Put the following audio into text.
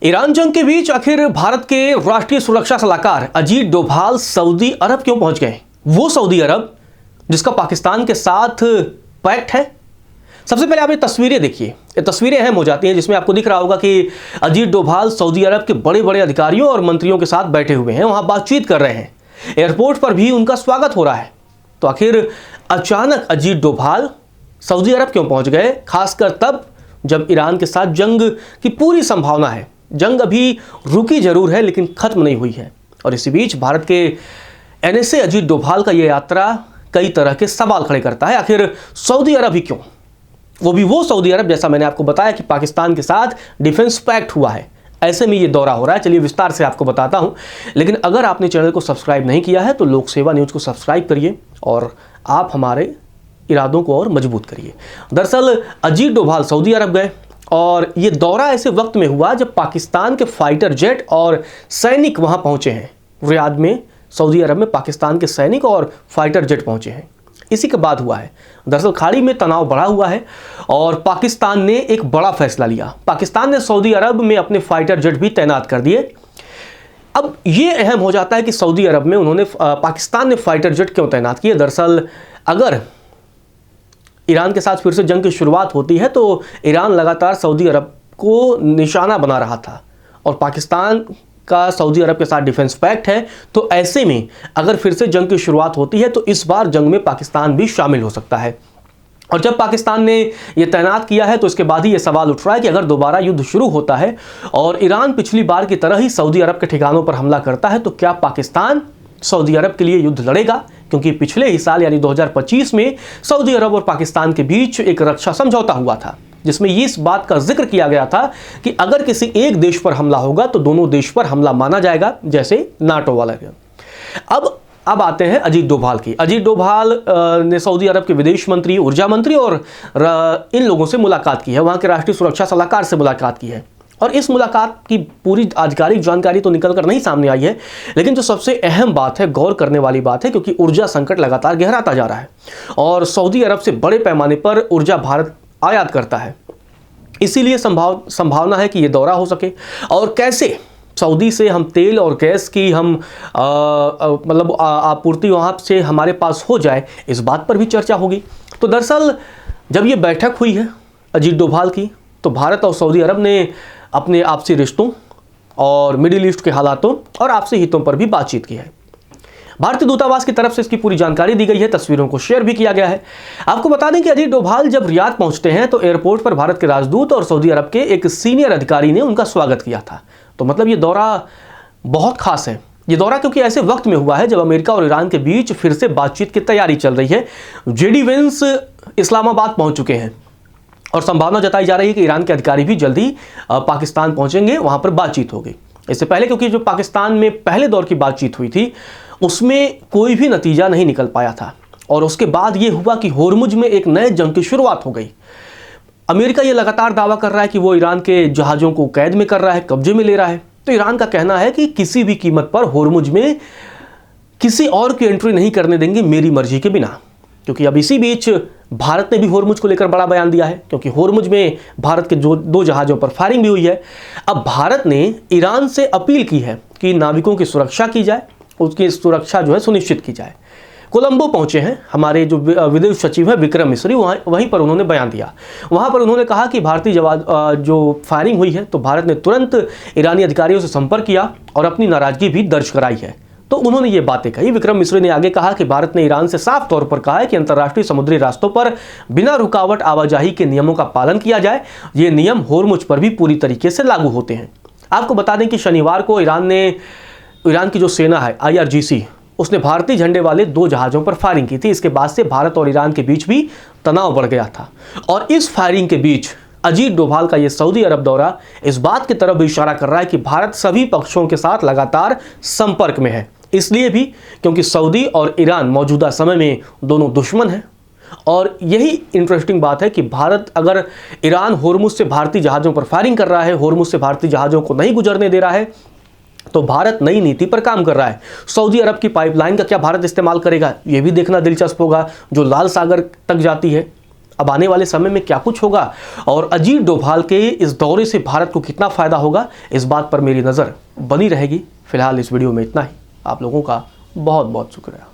Iran जंग के बीच आखिर भारत के राष्ट्रीय सुरक्षा सलाहकार अजीत डोभाल सऊदी अरब क्यों पहुंच गए? वो सऊदी अरब जिसका पाकिस्तान के साथ पैक्ट है। सबसे पहले आप ये तस्वीरें देखिए, ये तस्वीरें अहम हो जाती हैं जिसमें आपको दिख रहा होगा कि अजीत डोभाल सऊदी अरब के बड़े बड़े अधिकारियों और मंत्रियों के साथ बैठे हुए हैं, वहां बातचीत कर रहे हैं, एयरपोर्ट पर भी उनका स्वागत हो रहा है। तो आखिर अचानक अजीत डोभाल सऊदी अरब क्यों पहुंच गए? खासकर तब जब ईरान के साथ जंग की पूरी संभावना है। जंग अभी रुकी जरूर है लेकिन खत्म नहीं हुई है। और इसी बीच भारत के एनएसए अजीत डोभाल का यह यात्रा कई तरह के सवाल खड़े करता है। आखिर सऊदी अरब ही क्यों? वो भी वो सऊदी अरब जैसा मैंने आपको बताया कि पाकिस्तान के साथ डिफेंस पैक्ट हुआ है, ऐसे में ये दौरा हो रहा है। चलिए विस्तार से आपको बताता हूं, लेकिन अगर आपने चैनल को सब्सक्राइब नहीं किया है तो लोक सेवा न्यूज़ को सब्सक्राइब करिए और आप हमारे इरादों को और मजबूत करिए। दरअसल अजीत डोभाल सऊदी अरब गए और ये दौरा ऐसे वक्त में हुआ जब पाकिस्तान के फाइटर जेट और सैनिक वहां पहुंचे हैं। रियाद में सऊदी अरब में पाकिस्तान के सैनिक और फाइटर जेट पहुंचे हैं, इसी के बाद हुआ है। दरअसल खाड़ी में तनाव बढ़ा हुआ है और पाकिस्तान ने एक बड़ा फैसला लिया। पाकिस्तान ने सऊदी अरब में अपने फाइटर जेट भी तैनात कर दिए। अब ये अहम हो जाता है कि सऊदी अरब में पाकिस्तान ने फाइटर जेट क्यों तैनात किए। दरअसल अगर ईरान के साथ फिर से जंग की शुरुआत होती है तो ईरान लगातार सऊदी अरब को निशाना बना रहा था और पाकिस्तान का सऊदी अरब के साथ डिफेंस पैक्ट है। तो ऐसे में अगर फिर से जंग की शुरुआत होती है तो इस बार जंग में पाकिस्तान भी शामिल हो सकता है। और जब पाकिस्तान ने यह तैनात किया है तो इसके बाद ही यह सवाल उठ रहा है कि अगर दोबारा युद्ध शुरू होता है और ईरान पिछली बार की तरह ही सऊदी अरब के ठिकानों पर हमला करता है तो क्या पाकिस्तान सऊदी अरब के लिए युद्ध लड़ेगा? क्योंकि पिछले ही साल यानी 2025 में सऊदी अरब और पाकिस्तान के बीच एक रक्षा समझौता हुआ था जिसमें इस बात का जिक्र किया गया था कि अगर किसी एक देश पर हमला होगा तो दोनों देश पर हमला माना जाएगा, जैसे नाटो वाला। अब आते हैं अजीत डोभाल की। अजीत डोभाल ने सऊदी अरब के विदेश मंत्री, ऊर्जा मंत्री और इन लोगों से मुलाकात की है, वहां के राष्ट्रीय सुरक्षा सलाहकार से मुलाकात की है। और इस मुलाकात की पूरी आधिकारिक जानकारी तो निकल कर नहीं सामने आई है, लेकिन जो सबसे अहम बात है, गौर करने वाली बात है, क्योंकि ऊर्जा संकट लगातार गहराता जा रहा है और सऊदी अरब से बड़े पैमाने पर ऊर्जा भारत आयात करता है। इसीलिए संभावना है कि ये दौरा हो सके और कैसे सऊदी से हम तेल और गैस की आपूर्ति वहाँ से हमारे पास हो जाए, इस बात पर भी चर्चा होगी। तो दरअसल जब ये बैठक हुई है अजीत डोभाल की तो भारत और सऊदी अरब ने अपने आपसी रिश्तों और मिडिल ईस्ट के हालातों और आपसी हितों पर भी बातचीत की है। भारतीय दूतावास की तरफ से इसकी पूरी जानकारी दी गई है, तस्वीरों को शेयर भी किया गया है। आपको बता दें कि अजीत डोभाल जब रियाद पहुंचते हैं तो एयरपोर्ट पर भारत के राजदूत और सऊदी अरब के एक सीनियर अधिकारी ने उनका स्वागत किया था। तो मतलब ये दौरा बहुत खास है। ये दौरा क्योंकि ऐसे वक्त में हुआ है जब अमेरिका और ईरान के बीच फिर से बातचीत की तैयारी चल रही है। जेडी वेंस इस्लामाबाद पहुंच चुके हैं और संभावना जताई जा रही है कि ईरान के अधिकारी भी जल्दी पाकिस्तान पहुंचेंगे, वहां पर बातचीत होगी। इससे पहले क्योंकि जो पाकिस्तान में पहले दौर की बातचीत हुई थी उसमें कोई भी नतीजा नहीं निकल पाया था और उसके बाद ये हुआ कि होर्मुज में एक नए जंग की शुरुआत हो गई। अमेरिका ये लगातार दावा कर रहा है कि वो ईरान के जहाज़ों को कैद में कर रहा है, कब्जे में ले रहा है। तो ईरान का कहना है कि किसी भी कीमत पर होर्मुज में किसी और की एंट्री नहीं करने देंगे मेरी मर्जी के बिना। क्योंकि अब इसी बीच भारत ने भी होर्मुज को लेकर बड़ा बयान दिया है, क्योंकि होर्मुज में भारत के दो जहाज़ों पर फायरिंग भी हुई है। अब भारत ने ईरान से अपील की है कि नाविकों की सुरक्षा की जाए, उसकी सुरक्षा जो है सुनिश्चित की जाए। कोलंबो पहुंचे हैं हमारे जो विदेश सचिव है विक्रम मिस्री, वहीं पर उन्होंने बयान दिया। वहां पर उन्होंने कहा कि भारतीय जो फायरिंग हुई है तो भारत ने तुरंत ईरानी अधिकारियों से संपर्क किया और अपनी नाराजगी भी दर्ज कराई है। तो उन्होंने ये बातें कही। विक्रम मिस्री ने आगे कहा कि भारत ने ईरान से साफ तौर पर कहा है कि अंतर्राष्ट्रीय समुद्री रास्तों पर बिना रुकावट आवाजाही के नियमों का पालन किया जाए। ये नियम होर्मुज पर भी पूरी तरीके से लागू होते हैं। आपको बता दें कि शनिवार को ईरान की जो सेना है IRGC, उसने भारतीय झंडे वाले 2 जहाज़ों पर फायरिंग की थी। इसके बाद से भारत और ईरान के बीच भी तनाव बढ़ गया था और इस फायरिंग के बीच अजीत डोभाल का यह सऊदी अरब दौरा इस बात की तरफ भी इशारा कर रहा है कि भारत सभी पक्षों के साथ लगातार संपर्क में है। इसलिए भी क्योंकि सऊदी और ईरान मौजूदा समय में दोनों दुश्मन हैं और यही इंटरेस्टिंग बात है कि भारत अगर ईरान होर्मुज से भारतीय जहाज़ों पर फायरिंग कर रहा है, होर्मुज से भारतीय जहाज़ों को नहीं गुजरने दे रहा है, तो भारत नई नीति पर काम कर रहा है। सऊदी अरब की पाइपलाइन का क्या भारत इस्तेमाल करेगा, यह भी देखना दिलचस्प होगा, जो लाल सागर तक जाती है। अब आने वाले समय में क्या कुछ होगा और अजीत डोभाल के इस दौरे से भारत को कितना फ़ायदा होगा, इस बात पर मेरी नज़र बनी रहेगी। फिलहाल इस वीडियो में इतना ही। आप लोगों का बहुत बहुत शुक्रिया।